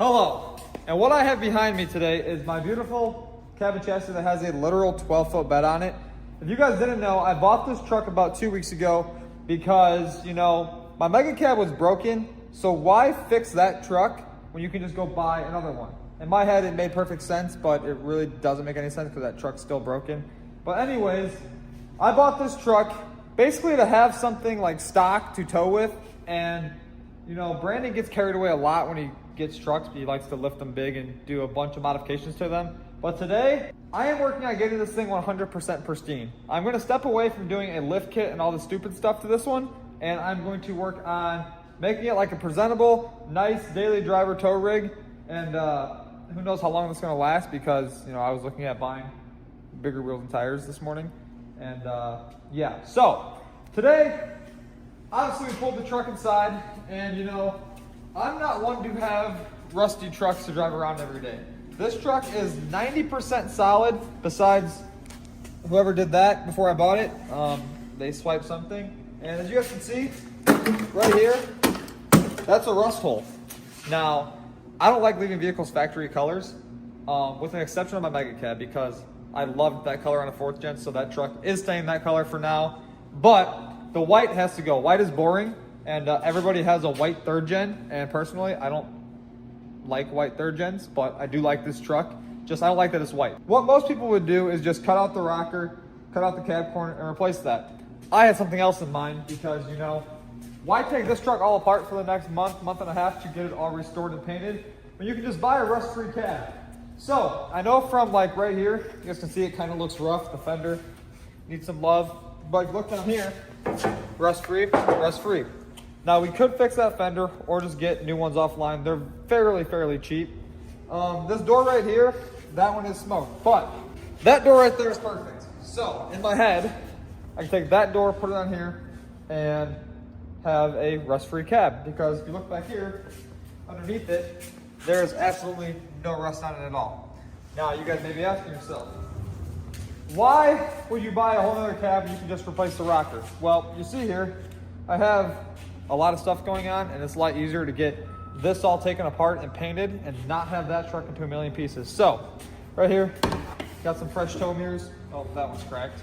Hello, and what I have behind me today is my beautiful cabin chassis that has a literal 12-foot bed on it. If you guys didn't know, I bought this truck about 2 weeks ago because, you know, my mega cab was broken, so why fix that truck when you can just go buy another one? In my head, it made perfect sense, but it really doesn't make any sense because that truck's still broken. But anyways, I bought this truck basically to have something like stock to tow with, and you know, Brandon gets carried away a lot when he gets trucks, but he likes to lift them big and do a bunch of modifications to them. But today, I am working on getting this thing 100% pristine. I'm going to step away from doing a lift kit and all the stupid stuff to this one, and I'm going to work on making it like a presentable, nice daily driver tow rig. And who knows how long this is going to last, because you know, I was looking at buying bigger wheels and tires this morning. And yeah, so today, obviously we pulled the truck inside, and you know, I'm not one to have rusty trucks to drive around every day. This truck is 90% solid, besides whoever did that before I bought it. They swiped something, and as you guys can see, right here, that's a rust hole. Now, I don't like leaving vehicles factory colors, with an exception of my mega cab, because I loved that color on a 4th gen, so that truck is staying that color for now. But the white has to go. White is boring, and everybody has a white 3rd gen, and personally, I don't like white 3rd gens, but I do like this truck. Just I don't like that it's white. What most people would do is just cut out the rocker, cut out the cab corner, and replace that. I had something else in mind, because you know, why take this truck all apart for the next month, month and a half to get it all restored and painted when you can just buy a rust-free cab? So I know from like right here, you guys can see it kind of looks rough. The fender needs some love, but if you look down here, rust-free, rust-free. Now we could fix that fender or just get new ones offline. They're fairly cheap. This door right here, that one is smoked, but that door right there is perfect. So in my head, I can take that door, put it on here, and have a rust-free cab, because if you look back here, underneath it, there's absolutely no rust on it at all. Now you guys may be asking yourself, why would you buy a whole other cab and you can just replace the rocker? Well, you see here, I have a lot of stuff going on, and it's a lot easier to get this all taken apart and painted and not have that truck into a million pieces. So right here, got some fresh tow mirrors. Oh, that one's cracked.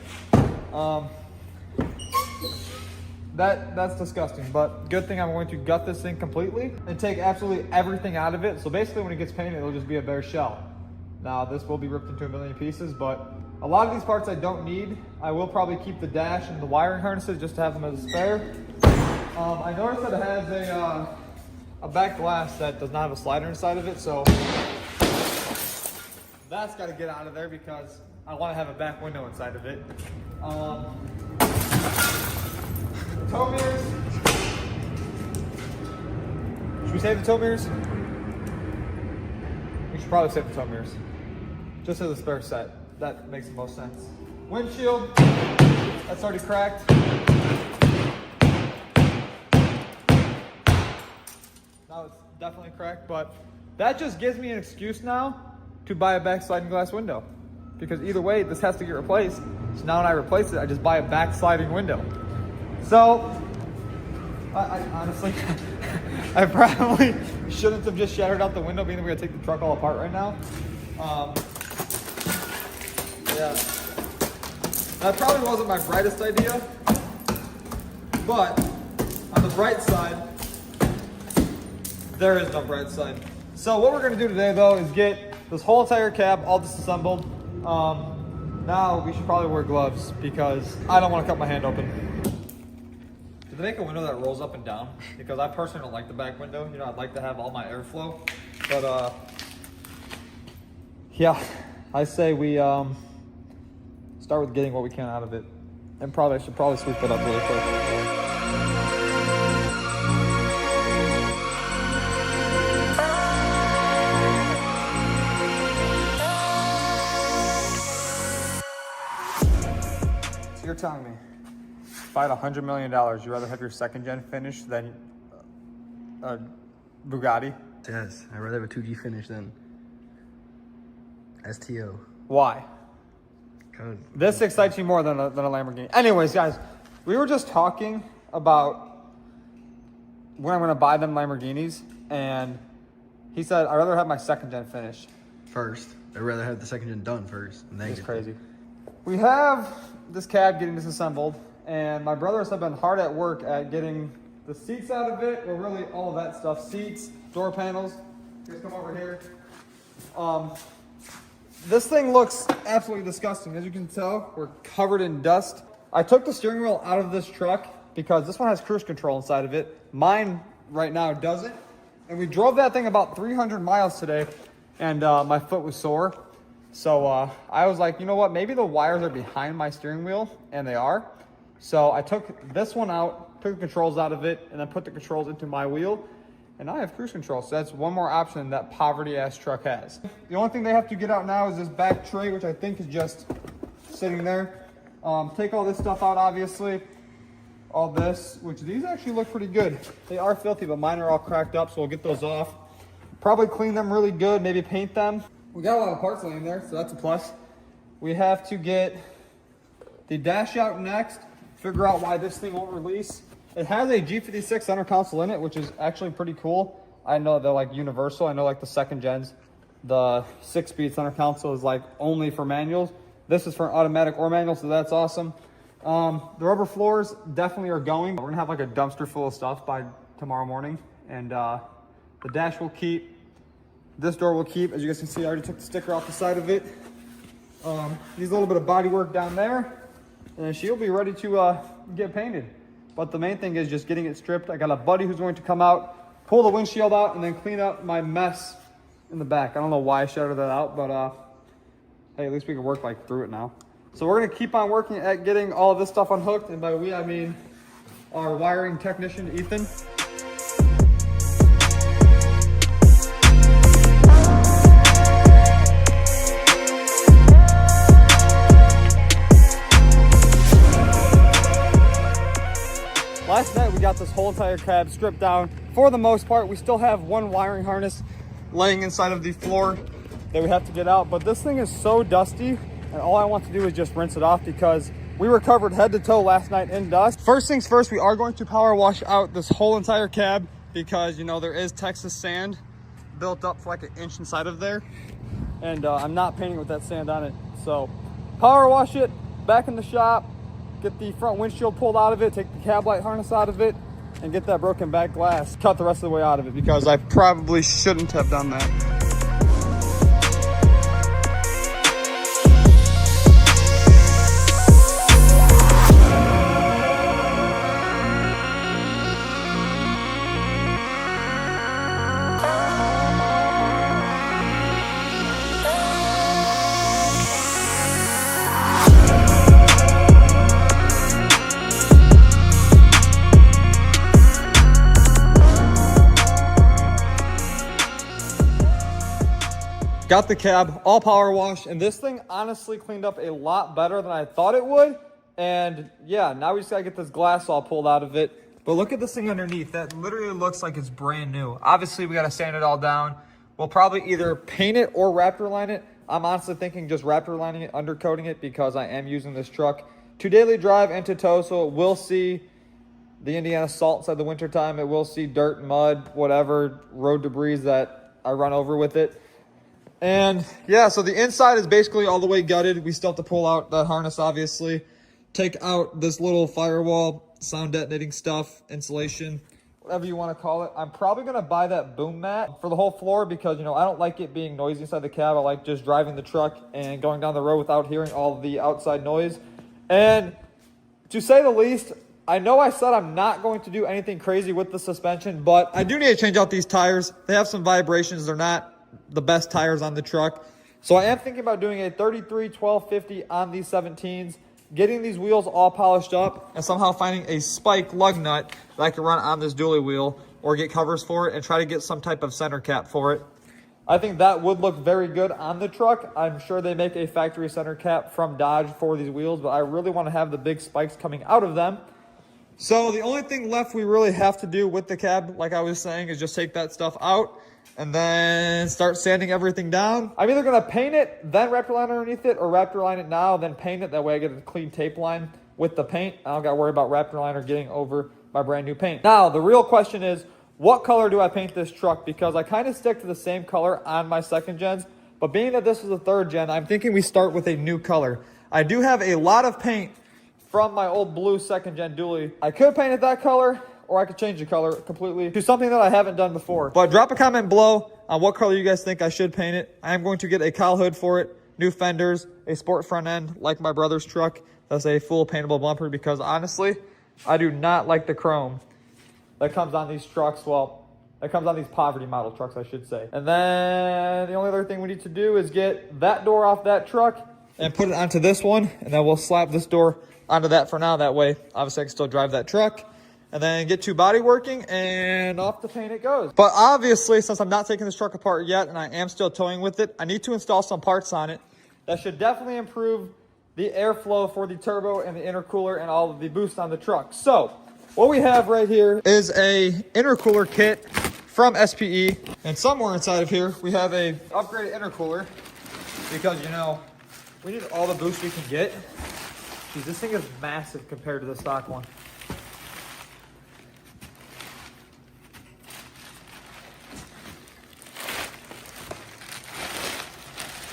That's disgusting, but good thing I'm going to gut this thing completely and take absolutely everything out of it. So basically when it gets painted, it'll just be a bare shell. Now this will be ripped into a million pieces, but a lot of these parts I don't need. I will probably keep the dash and the wiring harnesses just to have them as a spare. I noticed that it has a back glass that does not have a slider inside of it, so that's got to get out of there because I want to have a back window inside of it. Tow mirrors. Should we save the tow mirrors? We should probably save the tow mirrors. Just as a spare set. That makes the most sense. Windshield. That's already cracked. Now it's definitely cracked, but that just gives me an excuse now to buy a back sliding glass window. Because either way, this has to get replaced. So now when I replace it, I just buy a back sliding window. So, I honestly, I probably shouldn't have just shattered out the window, being that we're gonna take the truck all apart right now. Yeah, that probably wasn't my brightest idea, but on the bright side, there is no bright side. So what we're gonna do today though is get this whole entire cab all disassembled. Now we should probably wear gloves because I don't want to cut my hand open. Did they make a window that rolls up and down? Because I personally don't like the back window. You know, I'd like to have all my airflow. But yeah, I say we start with getting what we can out of it. And I should probably sweep it up really quick. You're telling me, if I had $100 million, you'd rather have your 2nd gen finish than a Bugatti? Yes, I'd rather have a 2G finish than STO. Why? This excites you more than a Lamborghini. Anyways, guys, we were just talking about when I'm going to buy them Lamborghinis, and He said, I'd rather have my second gen finished. First. I'd rather have the second gen done first. And then It's crazy. We have this cab getting disassembled, and my brothers have been hard at work at getting the seats out of it, or really all of that stuff. Seats, door panels. Just come over here. This thing looks absolutely disgusting. As you can tell, we're covered in dust. I took the steering wheel out of this truck because this one has cruise control inside of it. Mine right now doesn't. And we drove that thing about 300 miles today, and my foot was sore. So I was like, you know what? Maybe the wires are behind my steering wheel, and they are. So I took this one out, took the controls out of it, and then put the controls into my wheel. And I have cruise control, so that's one more option that poverty-ass truck has. The only thing they have to get out now is this back tray, which I think is just sitting there. Take all this stuff out, obviously. All this, which these actually look pretty good. They are filthy, but mine are all cracked up, so we'll get those off. Probably clean them really good, maybe paint them. We got a lot of parts laying there, so that's a plus. We have to get the dash out next, figure out why this thing won't release. It has a G56 center console in it, which is actually pretty cool. I know they're like universal. I know like the second gens, the 6-speed center console is like only for manuals. This is for automatic or manual, so that's awesome. The rubber floors definitely are going. We're gonna have like a dumpster full of stuff by tomorrow morning, and the dash will keep. This door will keep. As you guys can see, I already took the sticker off the side of it. Needs a little bit of body work down there, and then she'll be ready to get painted. But the main thing is just getting it stripped. I got a buddy who's going to come out, pull the windshield out, and then clean up my mess in the back. I don't know why I shouted that out, but hey, at least we can work like through it now. So we're gonna keep on working at getting all of this stuff unhooked, and by we I mean our wiring technician, Ethan. Last night we got this whole entire cab stripped down. For the most part, we still have one wiring harness laying inside of the floor that we have to get out, but this thing is so dusty, and all I want to do is just rinse it off because we were covered head to toe last night in dust. First things first, we are going to power wash out this whole entire cab because, you know, there is Texas sand built up for like an inch inside of there, and I'm not painting with that sand on it. So power wash it, back in the shop, get the front windshield pulled out of it, take the cab light harness out of it, and get that broken back glass cut the rest of the way out of it because I probably shouldn't have done that. Got the cab all power washed, and this thing honestly cleaned up a lot better than I thought it would. And yeah, now we just gotta get this glass all pulled out of it. But look at this thing underneath. That literally looks like it's brand new. Obviously, we gotta sand it all down. We'll probably either paint it or Raptor line it. I'm honestly thinking just Raptor lining it, undercoating it, because I am using this truck to daily drive and to tow, so it will see the Indiana salt inside the wintertime. It will see dirt, mud, whatever, road debris that I run over with it. And yeah, so the inside is basically all the way gutted. We still have to pull out the harness, obviously. Take out this little firewall, sound detonating stuff, insulation, whatever you want to call it. I'm probably going to buy that boom mat for the whole floor because, you know, I don't like it being noisy inside the cab. I like just driving the truck and going down the road without hearing all the outside noise. And to say the least, I know I said I'm not going to do anything crazy with the suspension, but I do need to change out these tires. They have some vibrations. They're not the best tires on the truck. So I am thinking about doing a 33 1250 on these 17s, getting these wheels all polished up, and somehow finding a spike lug nut that I can run on this dually wheel or get covers for it and try to get some type of center cap for it. I think that would look very good on the truck. I'm sure they make a factory center cap from Dodge for these wheels, but I really want to have the big spikes coming out of them. So the only thing left we really have to do with the cab, like I was saying, is just take that stuff out and then start sanding everything down. I'm either gonna paint it, then Raptor line underneath it, or Raptor line it now, then paint it. That way I get a clean tape line with the paint. I don't gotta worry about Raptor liner getting over my brand new paint. Now, the real question is, what color do I paint this truck? Because I kind of stick to the same color on my second gens, but being that this is a third gen, I'm thinking we start with a new color. I do have a lot of paint from my old blue second gen dually. I could paint it that color, or I could change the color completely to something that I haven't done before. But drop a comment below on what color you guys think I should paint it. I am going to get a cowl hood for it, new fenders, a sport front end like my brother's truck. That's a full paintable bumper, because honestly, I do not like the chrome that comes on these trucks. Well, that comes on these poverty model trucks, I should say. And then the only other thing we need to do is get that door off that truck and put it onto this one, and then we'll slap this door onto that for now. That way, obviously, I can still drive that truck. And then get to body working, and off the paint it goes. But obviously, since I'm not taking this truck apart yet, and I am still towing with it, I need to install some parts on it that should definitely improve the airflow for the turbo and the intercooler and all of the boost on the truck. So what we have right here is a intercooler kit from SPE, and somewhere inside of here we have a upgraded intercooler, because you know we need all the boost we can get. Geez, this thing is massive compared to the stock one.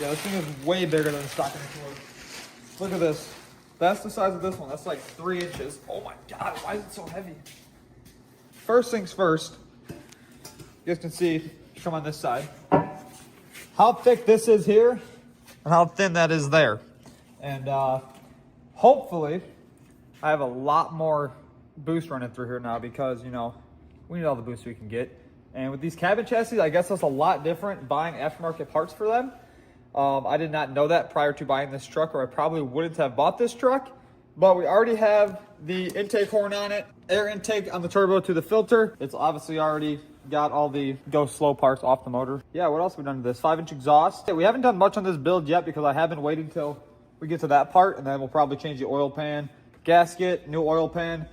Yeah, this thing is way bigger than the stock intercooler. Look at this. That's the size of this one. That's like 3 inches. Oh my God, why is it so heavy? First things first, you guys can see, come on this side, how thick this is here and how thin that is there. And hopefully I have a lot more boost running through here now, because, you know, we need all the boost we can get. And with these cabin chassis, I guess that's a lot different buying aftermarket parts for them. I did not know that prior to buying this truck, or I probably wouldn't have bought this truck. But we already have the intake horn on it, air intake on the turbo to the filter. It's obviously already got all the go slow parts off the motor. Yeah, what else have we done to this? 5-inch exhaust. Yeah, we haven't done much on this build yet, because I have been waiting till we get to that part, and then we'll probably change the oil pan, gasket, new oil pan,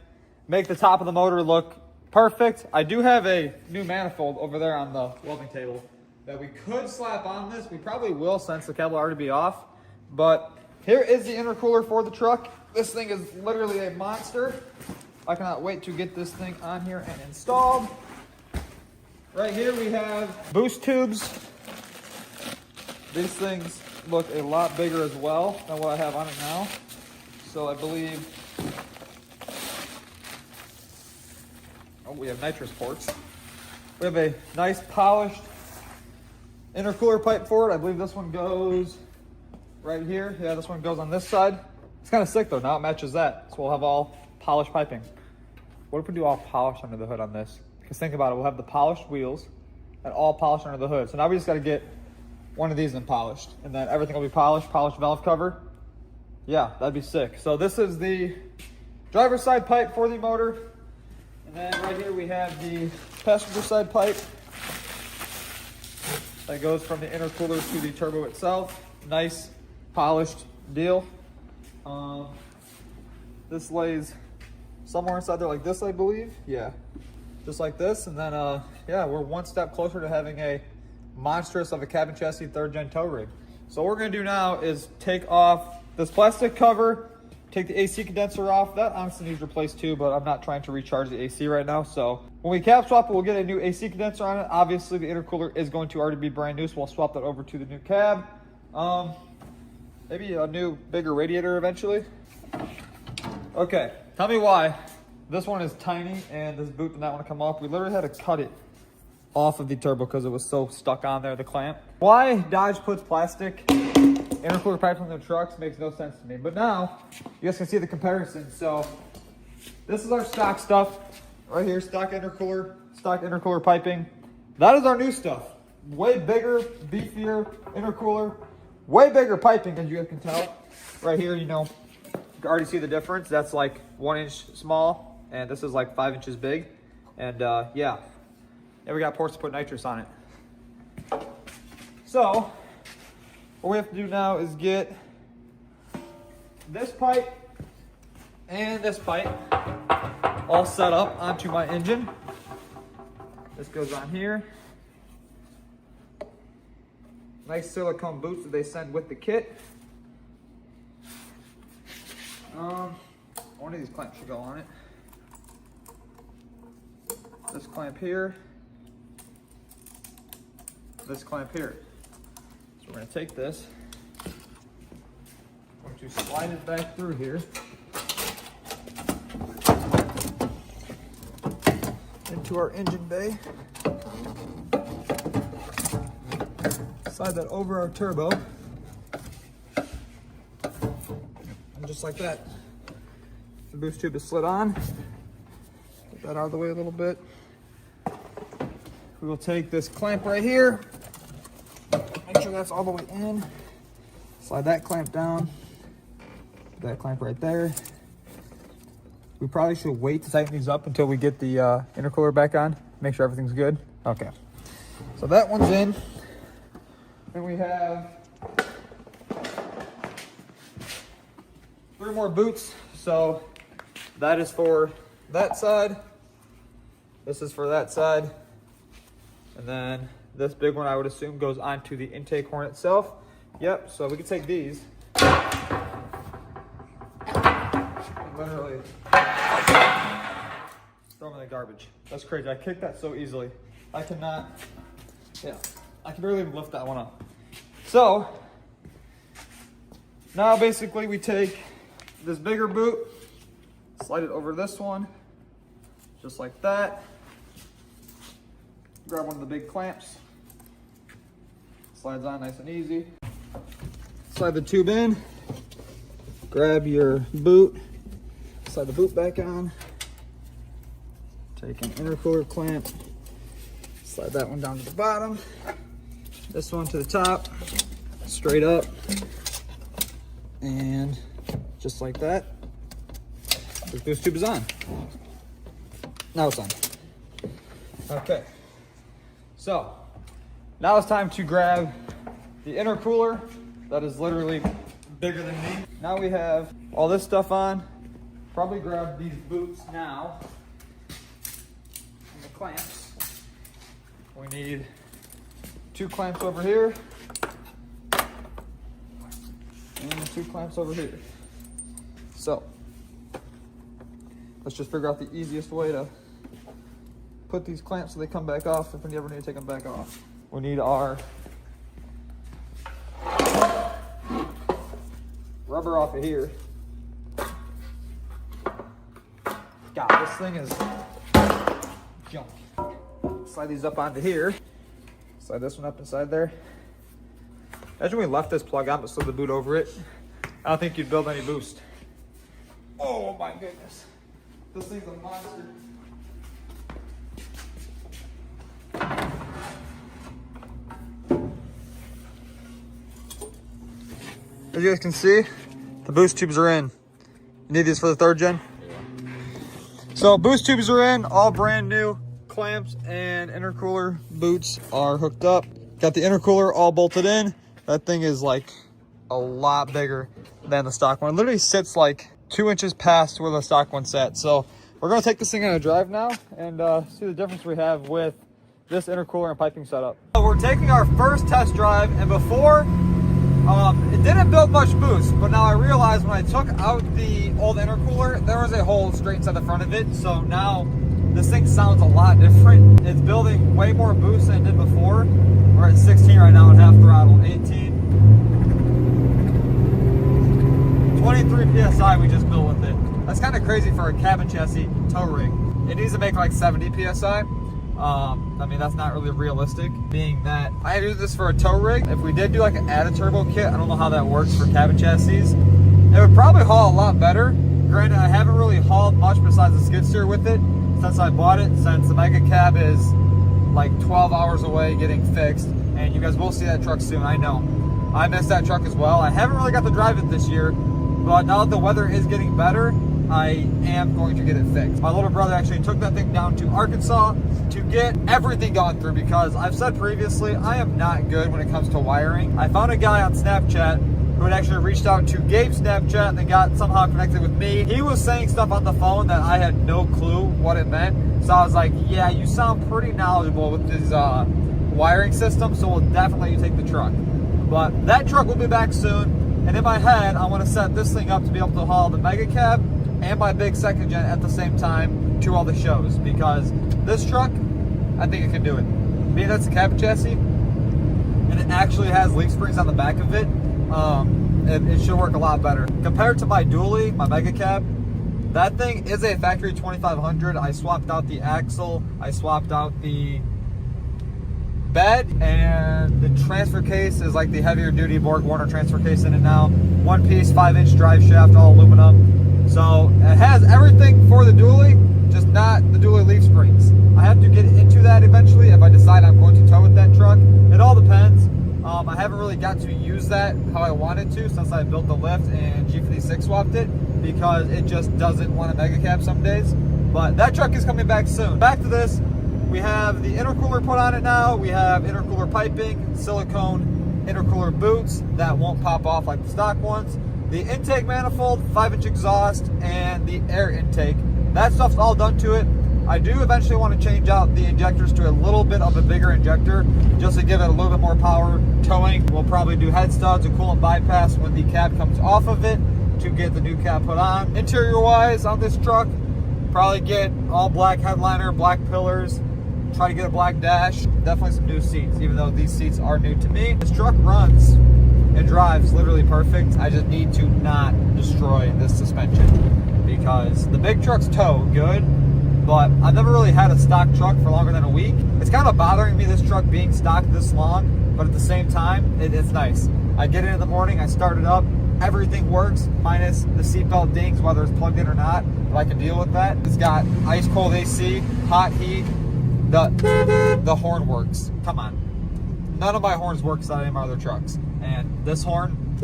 make the top of the motor look perfect. I do have a new manifold over there on the welding table that we could slap on this. We probably will, since the cable will already be off. But here is the intercooler for the truck. This thing is literally a monster. I cannot wait to get this thing on here and installed. Right here we have boost tubes. These things look a lot bigger as well than what I have on it now. So I believe, oh, we have nitrous ports. We have a nice polished intercooler pipe for it. I believe this one goes right here. Yeah, this one goes on this side. It's kind of sick though. Now it matches that. So we'll have all polished piping. What if we do all polished under the hood on this? Because think about it, we'll have the polished wheels and all polished under the hood. So now we just got to get one of these and polished, and then everything will be polished valve cover. Yeah, that'd be sick. So this is the driver's side pipe for the motor. And then right here we have the passenger side pipe that goes from the intercooler to the turbo itself. Nice polished deal. This lays somewhere inside there like this, I believe. Yeah, just like this. And then yeah, we're one step closer to having a monstrous of a cabin chassis 3rd gen tow rig. So what we're gonna do now is take off this plastic cover, take the AC condenser off. That honestly needs replaced too, but I'm not trying to recharge the AC right now. So when we cap swap it, we'll get a new AC condenser on it. Obviously the intercooler is going to already be brand new, so we'll swap that over to the new cab. Maybe a new bigger radiator eventually. Okay, tell me why this one is tiny and this boot did not want to come off. We literally had to cut it off of the turbo because it was so stuck on there, the clamp. Why Dodge puts plastic intercooler pipes on their trucks makes no sense to me. But now you guys can see the comparison. So this is our stock stuff right here, stock intercooler piping. That is our new stuff. Way bigger, beefier intercooler, way bigger piping, as you guys can tell. Right here, you know, you can already see the difference. That's like 1 inch small, and this is like 5 inches big. And yeah, and we got ports to put nitrous on it. So what we have to do now is get this pipe and this pipe all set up onto my engine. This goes on here. Nice silicone boots that they send with the kit. One of these clamps should go on it. this clamp here, this clamp here. So we're gonna take this, I'm going to slide it back through here. Into our engine bay. Slide that over our turbo. And just like that, the boost tube is slid on. Get that out of the way a little bit. We will take this clamp right here. Make sure that's all the way in. Slide that clamp down. Put that clamp right there. We probably should wait to tighten these up until we get the intercooler back on. Make sure everything's good. Okay. So that one's in. Then we have 3 more boots. So that is for that side. This is for that side. And then this big one, I would assume, goes onto the intake horn itself. Yep, so we can take these. Literally throw them in the garbage. That's crazy. I kicked that so easily. I cannot, yeah, I can barely even lift that one up. So now basically we take this bigger boot, slide it over this one, just like that. Grab one of the big clamps, slides on nice and easy. Slide the tube in, grab your boot, slide the boot back on, take an intercooler clamp, slide that one down to the bottom, this one to the top, straight up, and just like that, this boost tube is on. Now it's on. Okay, so now it's time to grab the intercooler that is literally bigger than me. Now we have all this stuff on. Probably grab these boots now. And the clamps. We need 2 clamps over here. And 2 clamps over here. So, let's just figure out the easiest way to put these clamps so they come back off if we ever need to take them back off. We need our rubber off of here. God, this thing is junk. Slide these up onto here. Slide this one up inside there. Imagine we left this plug on but slid the boot over it. I don't think you'd build any boost. Oh my goodness. This thing's a monster. As you guys can see, the boost tubes are in. You need these for the 3rd gen? Yeah. So boost tubes are in, all brand new. Clamps and intercooler boots are hooked up. Got the intercooler all bolted in. That thing is like a lot bigger than the stock one. It literally sits like 2 inches past where the stock one sat. So we're gonna take this thing on a drive now and see the difference we have with this intercooler and piping setup. So we're taking our first test drive, and before, it didn't build much boost, but now I realized when I took out the old intercooler, there was a hole straight inside the front of it. So now this thing sounds a lot different. It's building way more boost than it did before. We're at 16 right now at half throttle, 18. 23 PSI we just built with it. That's kind of crazy for a cabin chassis tow rig. It needs to make like 70 PSI. I mean, that's not really realistic, being that I use this for a tow rig. If we did do like an added turbo kit, I don't know how that works for cabin chassis. It would probably haul a lot better. Granted, I haven't really hauled much besides the skid steer with it since I bought it, since the mega cab is like 12 hours away getting fixed, and you guys will see that truck soon. I know. I missed that truck as well. I haven't really got to drive it this year, but now that the weather is getting better, I am going to get it fixed. My little brother actually took that thing down to Arkansas to get everything gone through, because I've said previously, I am not good when it comes to wiring. I found a guy on Snapchat who had actually reached out to Gabe's Snapchat and then got somehow connected with me. He was saying stuff on the phone that I had no clue what it meant. So I was like, yeah, you sound pretty knowledgeable with this wiring system, so we'll definitely let you take the truck. But that truck will be back soon. And in my head, I want to set this thing up to be able to haul the mega cab and my big 2nd gen at the same time. to all the shows, because this truck, I think it can do it. Being that's a cab chassis, and it actually has leaf springs on the back of it, it should work a lot better. Compared to my dually, my mega cab, that thing is a factory 2500. I swapped out the axle, I swapped out the bed, and the transfer case is like the heavier duty Borg Warner transfer case in it now. One piece, 5-inch drive shaft, all aluminum. So it has everything for the dually, just not the dually leaf springs. I have to get into that eventually if I decide I'm going to tow with that truck. It all depends. I haven't really got to use that how I wanted to since I built the lift and G56 swapped it, because it just doesn't want a mega cab some days. But that truck is coming back soon. Back to this, we have the intercooler put on it now. We have intercooler piping, silicone intercooler boots that won't pop off like the stock ones, the intake manifold, 5-inch exhaust, and the air intake. That stuff's all done to it. I do eventually want to change out the injectors to a little bit of a bigger injector just to give it a little bit more power towing. We'll probably do head studs and coolant bypass when the cab comes off of it to get the new cab put on. Interior wise on this truck, probably get all black headliner, black pillars, try to get a black dash, definitely some new seats, even though these seats are new to me. This truck runs and drives literally perfect. I just need to not destroy this suspension, because the big trucks tow good, but I've never really had a stock truck for longer than a week. It's kind of bothering me, this truck being stock this long, but at the same time, it's nice. I get in the morning, I start it up, everything works, minus the seatbelt dings, whether it's plugged in or not, but I can deal with that. It's got ice cold AC, hot heat, the horn works. Come on. None of my horns work on any of my other trucks, and this horn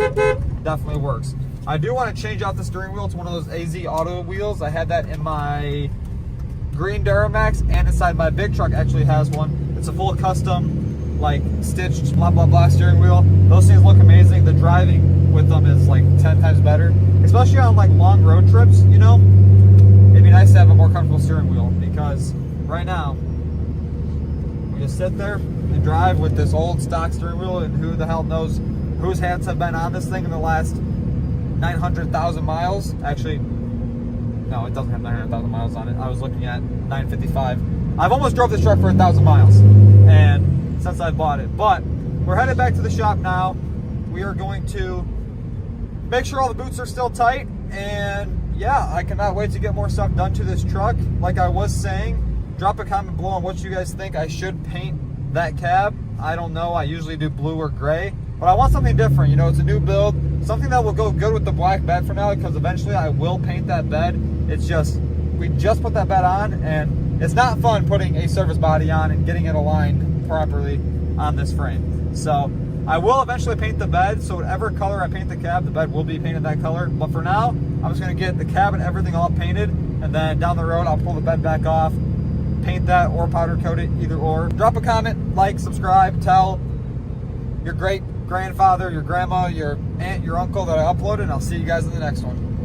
definitely works. I do want to change out the steering wheel to one of those AZ Auto wheels. I had that in my green DURAMAX, and inside my big truck actually has one. It's a full custom, like stitched blah blah blah steering wheel. Those things look amazing. The driving with them is like 10 times better, especially on like long road trips. You know, it'd be nice to have a more comfortable steering wheel, because right now we just sit there and drive with this old stock steering wheel, and who the hell knows whose hands have been on this thing in the last 900,000 miles. Actually, no, it doesn't have 900,000 miles on it. I was looking at 955. I've almost drove this truck for 1,000 miles, and since I bought it. But we're headed back to the shop now. We are going to make sure all the boots are still tight, and yeah, I cannot wait to get more stuff done to this truck. Like I was saying, drop a comment below on what you guys think I should paint that cab. I don't know, I usually do blue or gray, but I want something different. You know, it's a new build, something that will go good with the black bed for now, because eventually I will paint that bed. It's just, we just put that bed on, and it's not fun putting a service body on and getting it aligned properly on this frame. So I will eventually paint the bed, so whatever color I paint the cab, the bed will be painted that color. But for now, I'm just gonna get the cab and everything all painted, and then down the road, I'll pull the bed back off, paint that, or powder coat it, either or. Drop a comment, like, subscribe, tell your great grandfather, your grandma, your aunt, your uncle that I uploaded, and I'll see you guys in the next one.